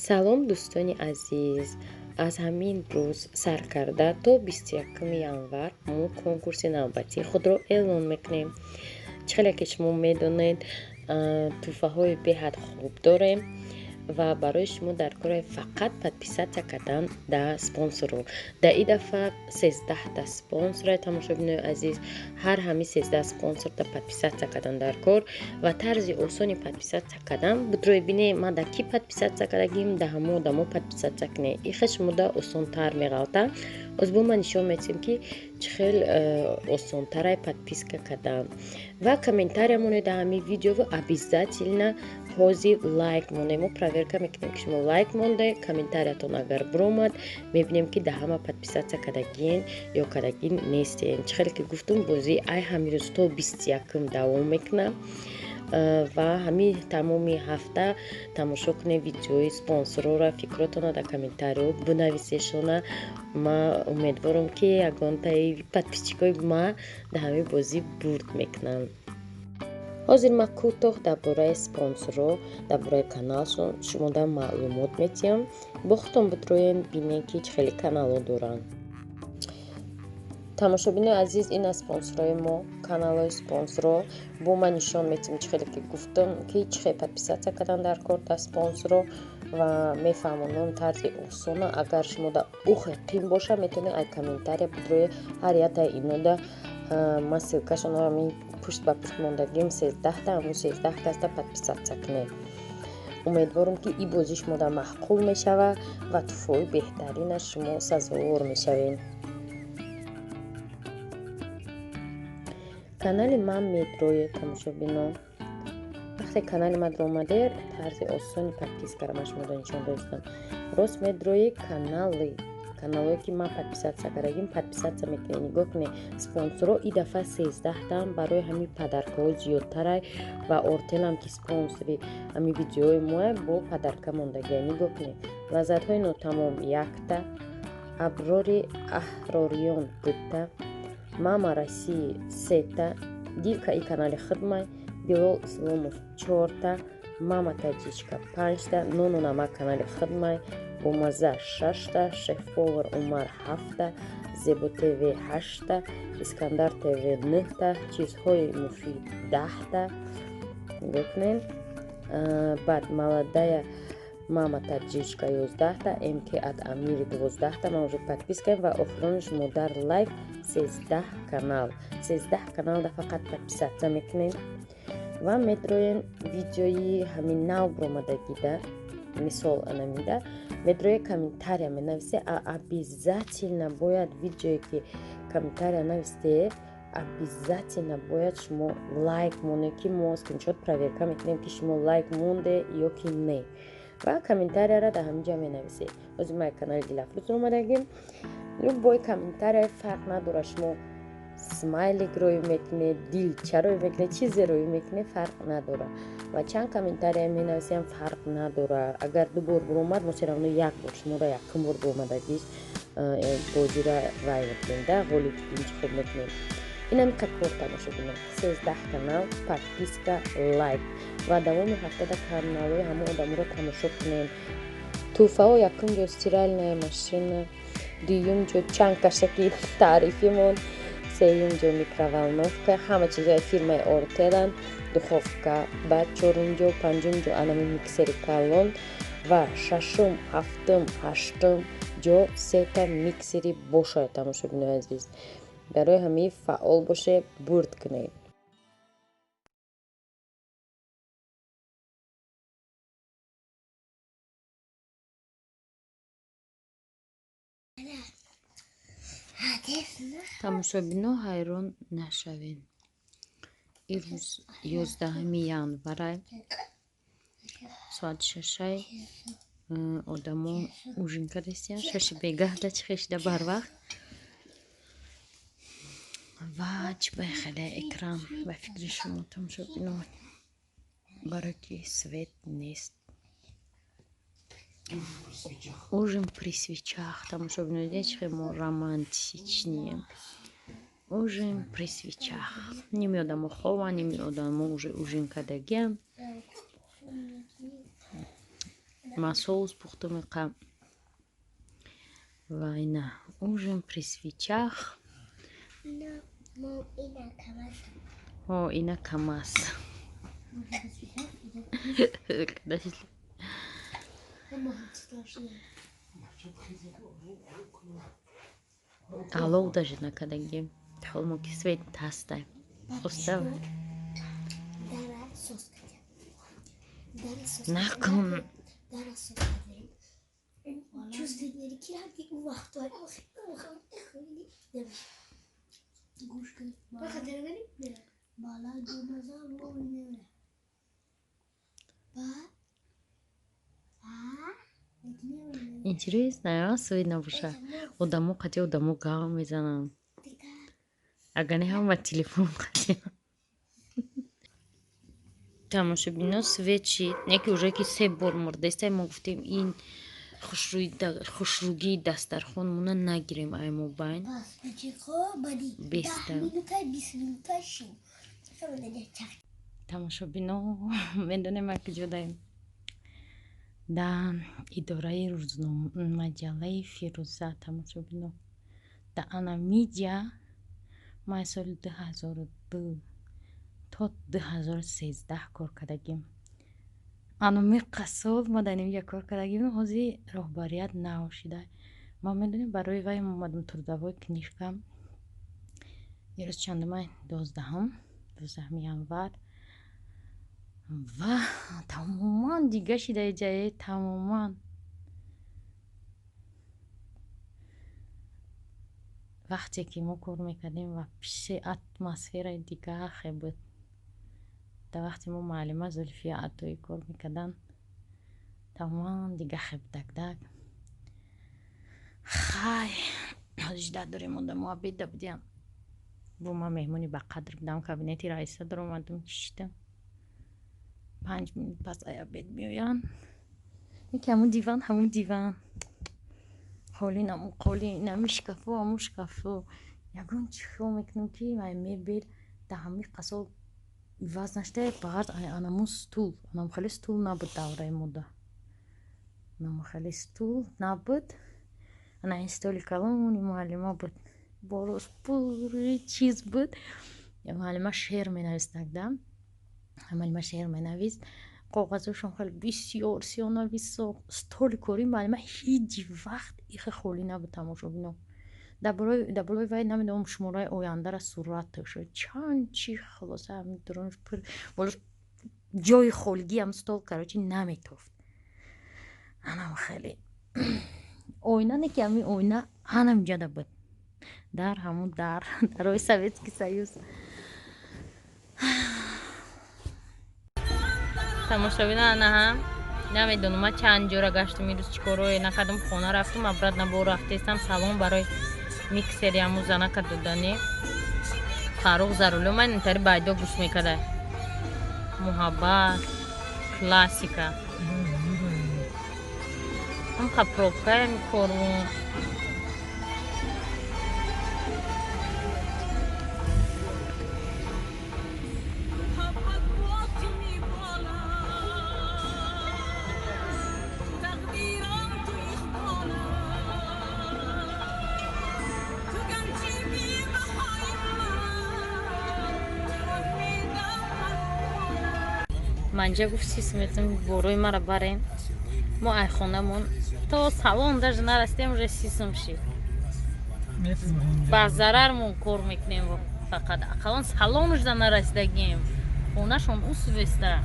салом дӯстони азиз, аз ҳамин рӯз сар карда то 21 январ мо конкурси навбатии худро эълон мекунем. чӣ ки шумо медонед, тӯҳфаҳои беҳад хуб дорем ва барои шумо дар кори фақат подписатсия кардан дар спонсорро. дар ин дафъа 13 спонсора тамошобинои азиз, ҳар ҳами 13 спонсорда подписатсия кардан дар кор ва тарзи осони подписатсия кардан будрои бине ма дар ки подписатсия кардагим, дар ҳама одамо подписатсия кунем. ин хел шумода осонтар меғалта. оз бо ма нишон медиҳем ки чӣ хел осонтара подписка кардан ва комментария монед дар ҳамин видео обязательно ҳозир лайк монем. мо проверка мекунем ки шумо лайк монда, комментариятон агар биромад мебинем ки дар ҳама подписатсия кардагин ё кардагин нестем. чӣ хеле ки гуфтум бози ай ҳамин рӯз то 21 давом мекунад ва ҳамин тамоми ҳафта тамошо кунед видеои спонсорора. фикротона дар комментариҳо бинависешона. ма умедворам ки ягонтаи подписчикои ма дар ҳамин бозӣ бурд мекунанд. ҳозир ма кӯтоҳ дар бораи спонсорро, дар бораи каналшон шумода маълумот медиҳам. бо худтон бидроен бинед ки чӣ хеле каналҳо доранд. тамошобинои азиз, ин аз спонсорои мо, каналҳои спонсорро бо ма нишон медиҳем чӣ хеле ки гуфтам ки чӣ хеле подписатсия кардан дар кор дар спонсорро ва мефаҳмонам тарзи осона. агар шумода ухе қим боша метавонед ай комментария бидрои ҳар яктаи инода ма ссилкашонро ҳамин пушт ба пушт мондагим 13 ҳамун 13 каста подписатсия кунед. умедворам ки ин бозӣ шумода маъқул мешавад ва тӯҳфаҳои беҳтаринаш шумо сазовор мешавед. канали ман медрои тамошобино. вақте канали ман омаде тарзи осони подпискаро ма шумода нишон додам. рост медрои каналое ки ман подписатсия кардагим подписатсия мекунед. нигоҳ кунед спонсорро ин дафъа 13 барои ҳамин подаркаҳо зиёдтарай ва ортелам ки спонсори ҳамин видеои моа бо подарка мондагия. нигоҳ кунед лаззатҳои нотамом якта, аброри аҳрориён дutta, мама России 3, дивка и канали хидмай, Билол Исломов 4, мама Таҷичка 5, нону намак канали хидмай, бомаза 6, шеф-повар Умар 7, Зебо ТВ 8, Искандар ТВ 9, чизҳои муфид 10. гукнем баъд молодая мама Таҷичка 11, МК от Амири 12. ман уже подпискаем ва охиронаш модар лайф 13 канал. 13 каналда фақат подписатсия мекунем ва метроен видеои ҳамин нав бромадагида мисол анамида метрои комментария менависе. обязательно бояд видеое ки комментария нависте обязательно бояд шумо лайк монед ки мо скриншот проверка мекунем ки шумо лайк монде ё ки не ва комментарияро дар ҳаминҷа менависе. ҳозир ман канали Дилафрӯз омадагим. любой комментария фарқ надорад. шумо смайлик рӯй мекунед, дилча рӯй мекунед, чизе рӯй мекунед фарқ надорад ва чанд комментария менависем фарқ надорад. агар дубор биромад мо серавно як бор шуморо якум бор биомадагиш бозира рай мекунем да ғолиб интихоб мекунем. инам какор тамошобинем 13 канал подписка лайк ва давоми ҳафтада каналҳои ҳама одаморо тамошо кунем. тӯҳфаҳо якум ҷо стиральная машина, дуюм ҷо чанд кашаки таърифимон, сеюм ҷо микроволновка, ҳама чизои фирмаи ортелан, духовка, баъд чорум ҷо, панҷум ҷо анами миксери калон ва шашум, ҳафтум, ҳаштум ҷо сета миксери боша. тамошобинои азиз, барои ҳамин фаъол боше, бурд кунед. тамошобино ҳайрон нашавед. ин рӯз 11 январай соати 6 одамо ужин кардастиян 6 бегахда чихешда барвақт ва чӣ байхеле экран ба фикри шумо тамошобино барои ки свет нест. ужин при свечах. тамошобино дидед чӣ хеле мо романтичнием. ужин при свечах. ними одамо хован, ними одамо уже ужин кардагиам. ма соус пухта мекам ва ина ужин при свечах. О, ина камас. Алло даже накадагим. Холмоки свет тастай. Остав. Након. Интересно, видно буша. Одамо кати одамо гам мезанам. Агане ҳама телефон кати. тамошобино свечи неки уже ки 3 бор мурдастай мо гуфтем ин хушругии дастархонмона нагирем аймобайн беста тамошобино медонем ки ҷодаем дар идораи маҷаллаи фирӯза тамошобино дар ана медиа май соли 2002 то 2013 кор кардагим. Аномиқа сол ма дар медиа кор кардагим ҳозир роҳбарият наошида. Ма медонем барои вай омадам трудовой книжкам. Ирӯз чандумай 12 январ ва тамоман дига шида ҷае тамоман вақте ки мо кор мекардем ва пиши атмосфераи дигаахе буд. дар вақти мо муаллима Зульфия Атоӣ кор мекардан тамоман дигаахе будагдаг хай ҳозижда дорем одам обеда будем бо ма меҳмони ба қадр будам кабинети раиса даромадам чиштам 5 минут пас ай обед меоян ки ҳамун диван ҳоли наму қоли нами шкафу ҳамун шкафу ягон чихо мекунем ки ай мебел дар ҳами қасол иваз наштае бағард ай анамун стул анам хеле стул набуд давраи мода анам хеле стул набуд ана ин столи калони муаллима буд борос пури чиз буд муаллима шеър менавистагда муаллима шеър менавист коғазошон хеле бисёр сиёнависо столи кори муаллима ҳеҷ вақт ихе холӣ набуд тамошобино дар болои вай намедонам шумораи ояндара сурат шуд чанд чи хулоса ҳамидуронш пур болош ҷои холигӣ ам стол карочи наметофт анам хеле оина не ки ҳамин оина ҳанам ҷада буд дар ҳамун дарои Советский Союз тамошобина анаҳам намедонам ман чанд ҷора гаштам имрӯз чӣ корое накардам хона рафтам абрат набо рафтестам салон барои миксери ҳамун занака додани фарух зарулиё ман интари байдо гӯш мекарда муҳаббат классика амқа пробкая микорум манҷа гуфт 30 метр борои мара барем мо айхонамон то салон даже нарастем уже 30 шид ба зарармон кор мекунем фақат ақаллан салонушда нарасидагем хонашон усвеста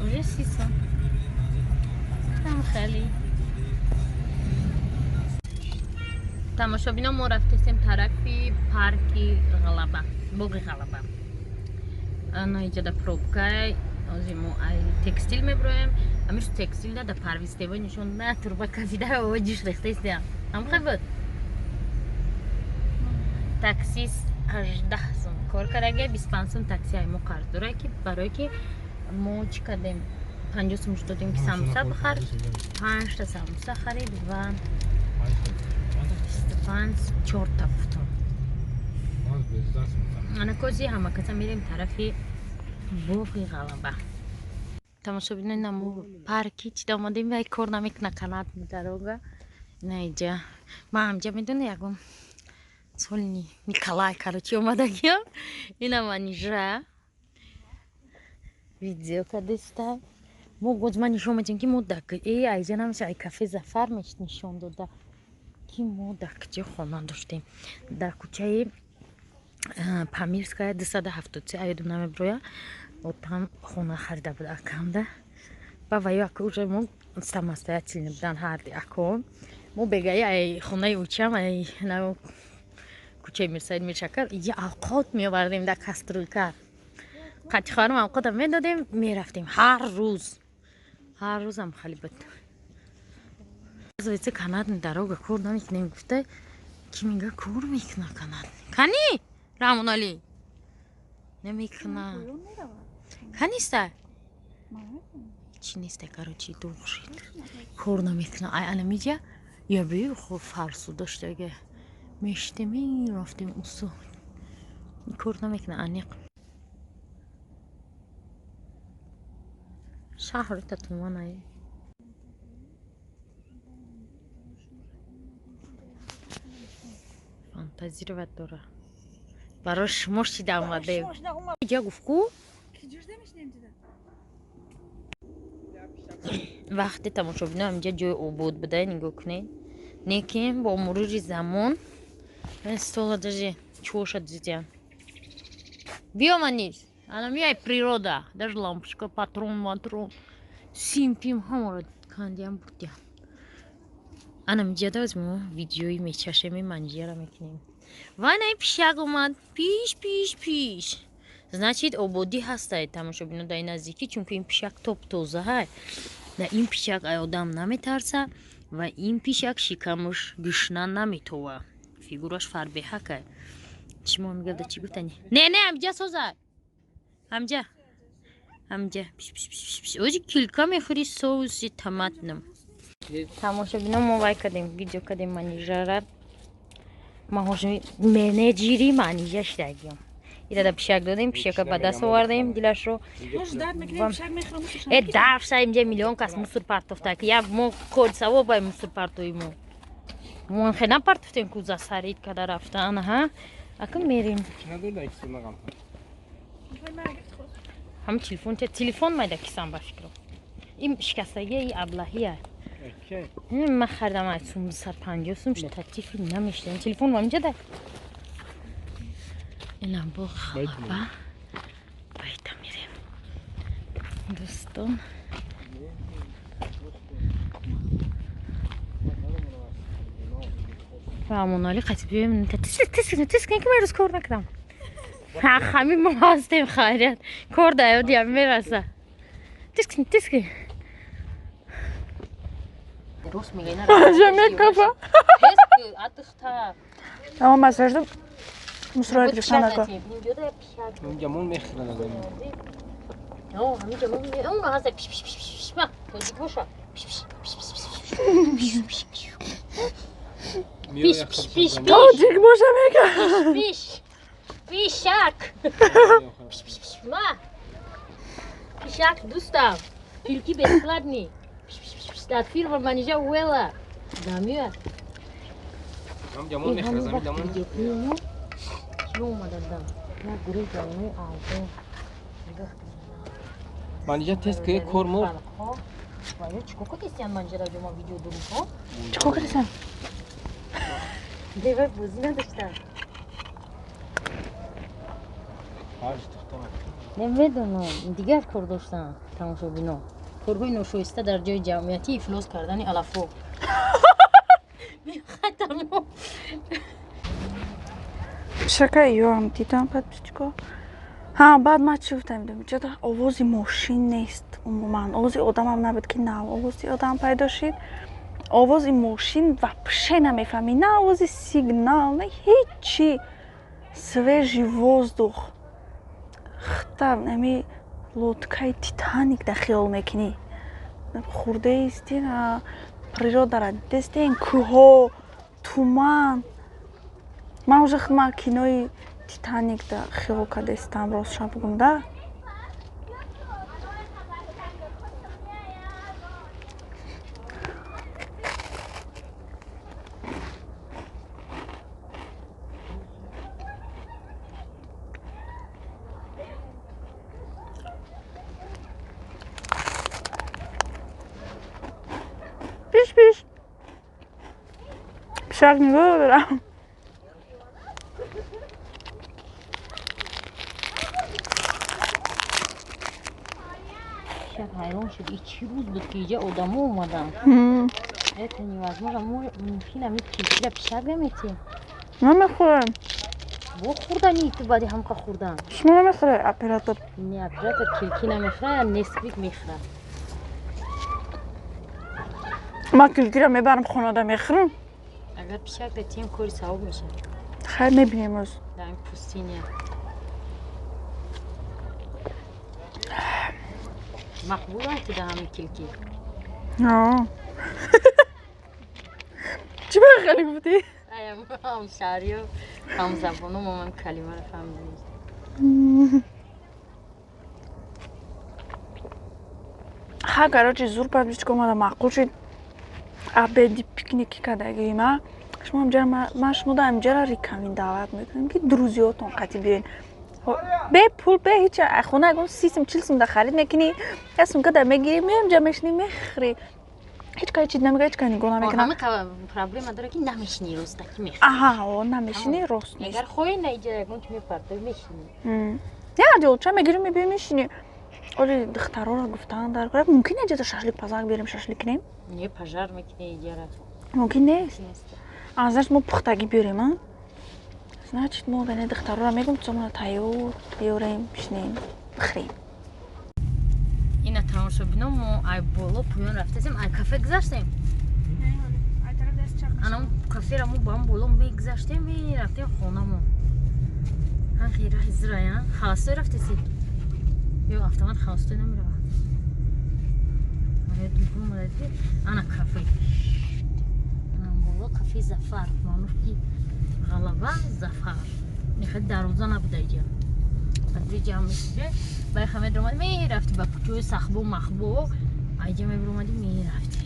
уже 30 там хали тамошобино мо рафтесем тарафи парки ғалаба боғи ғалаба ана иҷада пробкай озим мо ай текстил меброем амир текстил да парвистева нишон на турба кавида оҷиш рехтестя ам хабат таксис 18 сум кор караге 25 сум такси ай мо қарз дора ки барое ки мо чӣ кардем 50 сум додем ки самуса бихар 5 та самуса харид ва 25 4 та буфтон ана кози ҳама каса мерем тарафи боғи ғалаба тамошобинон намо парки чида омадем вай кор намекуна канат дарога наиҷа ма ҳамҷа медони ягон соли николай карочи омадагиам ина манижа видео кадиста мо гоз ма нишон медем ки мо даг айҷа намеша ай кафе зафар меш нишон дода ки мо дар куҷа хона доштем дар кӯчаи памирская 273 аёдам намеброя там хона харида буд акамда ба ваю ака уже мо самостоятельно будан ҳарди акон мо бегаи ай хонаи учам ай нао кӯчаи мирсаид миршакар я авқот меовардем дар каструлка қачи хоҳарам авқотам медодем мерафтем ҳар рӯзам хали буд зоице канадни дарога кор намекунем гуфта ки мега кор мекуна канад кани рамонали намекуна каниста чи неста карочи душид кор намекуна ай анамиҷа я бир хо фарсу доштага меште мерафтем усо кор намекуна аниқ шаҳрита туманае фантазировать дора барои шумо шида омадем иҷа гуфтку вақте тамошобино ҳамҷа ҷои обод будай нигоҳ кунед лекин бо мурури замон стало даже чоша дидям биоманис ана миай природа даже лампочка патрон симпим ҳамаро кандиам бурдям ана миҷада мо видеои мечашеми манҷера мекунем вайна пишак омад пиш значит ободӣ ҳастае тамошобино дар наздикӣ чунки ин пишак топ тоза ҳай да ин пишак ай одам наметарса ва ин пишак шикамуш гӯшна наметова фигураш фарбеҳакай чимо мегавда чи гуфтани не ҳамҷа созай ҳамҷа оҷи килка мехӯри соуси томатном тамошобино мо вай кардем видео кардем манижара менеҷери манижа шидагиём идада пишак додем пишака ба даст овардем дилашро дарфша инҷа миллион кас мусор партофта я мо кори савобай мусор партои мо хена партофтем ку за сарид када рафта анаҳа ака мерем ҳам телефон майда кисам ба фикро ин шикастагия и аблаҳия ма харидам ай сум 250 сум штатифи намештем телефон мамҷа дай инам бо халаба байда мерем дӯстон рамонали қати биёем тискин ки ман рӯз кор накардам ҳамин мо ҳастем хайрият кор да ёдиам мераса тискин рост мегӯи Жамекафа. атыхта Ама масажда мусорайт гирифтан нако. Ҷамон мехӯрад. ҳамин ҷамон ҳаста ма тоҷик боша Тоҷик боша мега. пишак ма пишак дӯстам филки бескладни dat firma manija uela damia Ҷамон мехӯрад. Ҷамон. Манижа тест ки кор мо. Чико кардистан манжера ҷома видео дурум ҳо? Чико кардистан? Дева бӯзи надоштам. Намедонам, дигар кор доштам тамошобино. Корҳои ношоиста дар ҷои ҷамъиятӣ ифлос кардани алафҳо. Мехатамо. Шакай ём дидам подписчико. Ҳа, баъд ман чӣ гуфтам идем? Ҷада овози мошин нест умуман. Овози одамам набуд ки на овози одам пайдо шид. Овози мошин вапше намефаҳмӣ. На овози сигнал, на ҳечи. Свежи воздух. Хта нами лодкаи Титаник да хиёл мекунӣ. Хурдаисти на природара дидестен кӯҳҳо, туман. Ман уже худман кинои Титаник да хиёл кардестам ростша бугум да. پشک نگاه برم شب حیران شد این چی روز بود که اینجا آدم ها اومدن اتنی وزمه ممکن هم این کلکی را پیشک نمیتیم من میخورم با خوردنی تو بعدی همکا خوردن شما نمیخوره اپراتور نه اپراتور کلکی نمیخوره یا نسبیت میخوره من کلکی را میبرم خونه دا میخورم اگر پیشک دتیم کاری ثواب میشه خیر میبینیم روز در این پوستینه مقبول هستی در همین کلکی آه چی باید خیلی گفتی؟ ایم هم شهری و هم زبان و من کلمه رو فهمیدیم ها короче زور باید بیشت که اومده معقول شد ابدی پیکنیکی کدگی ما شما همجا ما شما دا همجا را ریکامین دعوت میکنیم که دروزیاتون قطعی بیرین به پول به هیچ خونه اگه 30-40 دا خرید میکنی اسم که دا میگیری میام جا میشنی میخری هیچ کاری چیز نمیگه هیچ کاری نگاه نمیکنم همه پرابلم داره که نمیشنی روستا که میخری آها نمیشنی راست نیست اگر خوی نیجا اگون که میپرده میشنی نه دیو چه میگیری میبینی میشنی ولی دخترها را گفتن در کار ممکنه اینجا ششلیک پزاک بریم ششلیک کنیم نه پژار میکنه اینجا را ممکن نیست ازش ما پختگی بیاریم ها значит ما بین دخترها را میگم چون تایور بیاریم بشنیم بخریم اینا تماشا بینم ما ای بالا پایان رفتیم ای کافه گذاشتیم انا کافه را ما با هم بالا میگذاشتیم میرفتیم خونمون ها خیره زرایا خلاص رفتیم یا автомат خواستو نمیره من دوم اومدی انا کافه انا بالا کافه زفر مانوفی غلبه زفر میخواد دروازه نبوده اینجا بعد جمع میشه با خمید اومد میرفتی با کوچه سخبو مخبو اینجا می اومدی میرفتی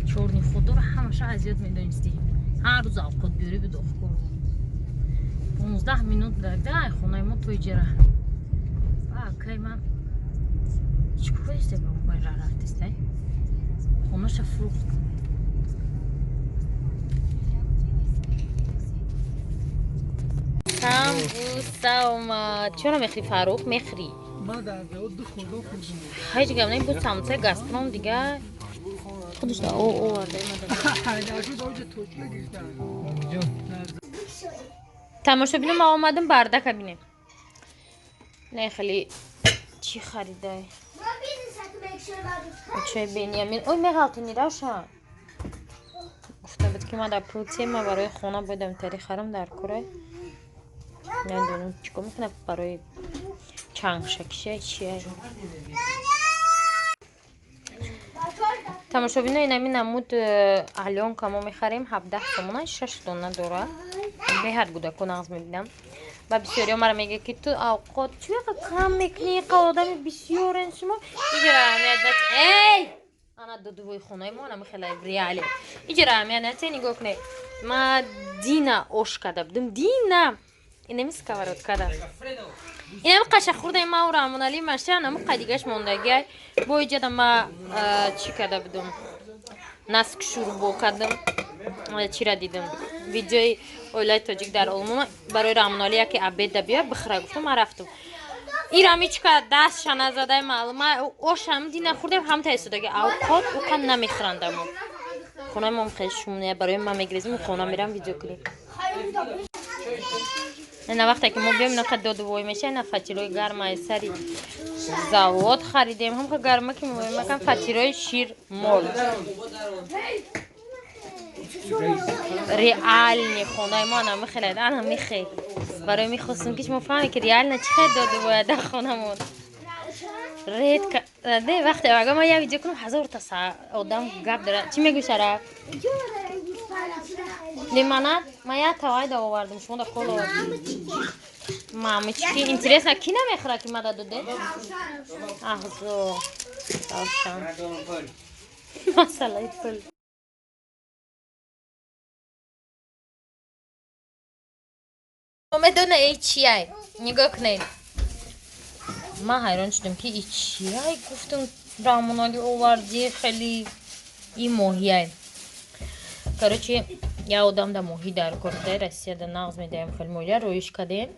چورنی خودو رو همشه اذیت میدونستی هر روز اوقات بیاری به دختر 15 minut داده خونه ما توی جره که من هیچ کفایسته با اون باید رفتسته خونه شا فروخت سم بوسم چرا میخری فاروق میخری؟ من در جواد دو خورده خوردم هیچ گم نیم بود سمسه گاسپروم دیگه خودش دا او ورده تماشا بینم ما آمدم برده کبینه نه خیلی چی خریده چه بنیامین اوی میغلطینی روشن گفته بود که من در پروتی ما برای خونه بودم تری خرم در کره نمیدونم چیکار میکنه برای چنگ شکشه چیه تماشا بینه این همین نمود الان که ما میخریم 17 تومنه 6 دونه داره بهت بوده که نغز میبینم و بسیاری مرا میگه که تو اوقات چی کم میکنی که آدم بسیار شما اینجا اهمیت بچه ای انا دو خونه ما انا خیلی ریالی اینجا اهمیت نگاه کنه ما دینا اوش کده بدم دینا این نمیست کارات کده این هم قشه خورده ما و رامون علی ماشین هم قدیگش موندگی با ایجاد ما چی کده بدم نسک شروع کردم چی را دیدم ویدیوی اولای تاجیک در آلمان برای رامون علی که عبید بیار بخره گفتم ما رفتم این رامی چی که دست شنه زده معلومه اوش هم دینا خوردم هم تایستو که اوقات او کن نمیخرندم خونه ما خیلی شمونه برای ما میگریزیم خونه میرم ویدیو کلیپ نه وقتی که ما بیایم نه قد دو میشه نه فطیرای گرم سری زواد خریدیم هم که گرمه که میگم مکان فطیرای شیر مول ریال نی خونه ما نه میخرد انا میخرد برای میخواستم که ما فهمی که ریال نه چقدر داده باید در خونمون رید ده وقتی اگه ما یه ویدیو کنم 1000 تا آدم گپ داره چی میگی شرف لیموناد ما یه توای دا آوردم شما دا کل آوردیم مامی چی اینترس کی نمیخوره که ما داده احزو داشتم مسئله پول میدونه ای چیه نگاه کنید من حیران شدم که این چیه؟ گفتم رحمانالی آوردی خیلی این ماهیه. короче я одам да моҳӣ дар кортаи Россия да нағз медаҳем хеле моҳия роиш кардем.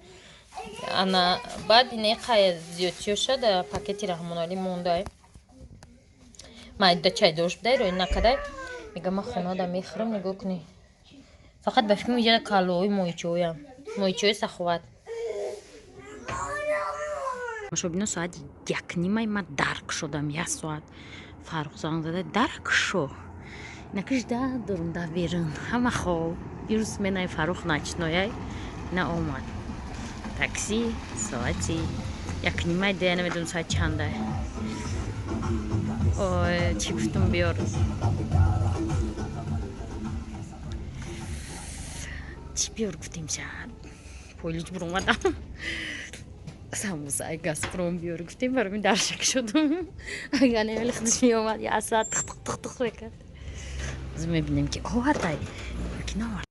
Ана баъд ин қай зиёдтиё шуда пакети Раҳмоналӣ мондай. Майда чай дошт дай рои накадай. Мегам ман хонада мехӯрам нигоҳ кунӣ. Фақат ба фикр меҷада калои моҳичоям. Моҳичои саховат. Мошобино соат 1:30 ман дарк шудам 1 соат. Фаррух занг зада дарк шо. Накаш да дурум да берун. Ҳама хоб. Ирус менай Фаррух начнояй. На омад. Такси соати 1:30 да намедонам соат чандай. Ой, чӣ гуфтам биёр. Чӣ биёр гуфтем шад. Пойлиҷ буромадам. Самусаи Газпром биёр гуфтем бароми даршак шудам. Агар намели худаш меомад 1 соат тиқ тиқ тиқ тиқ мекард. Мебинем ки овардай. Ки навард.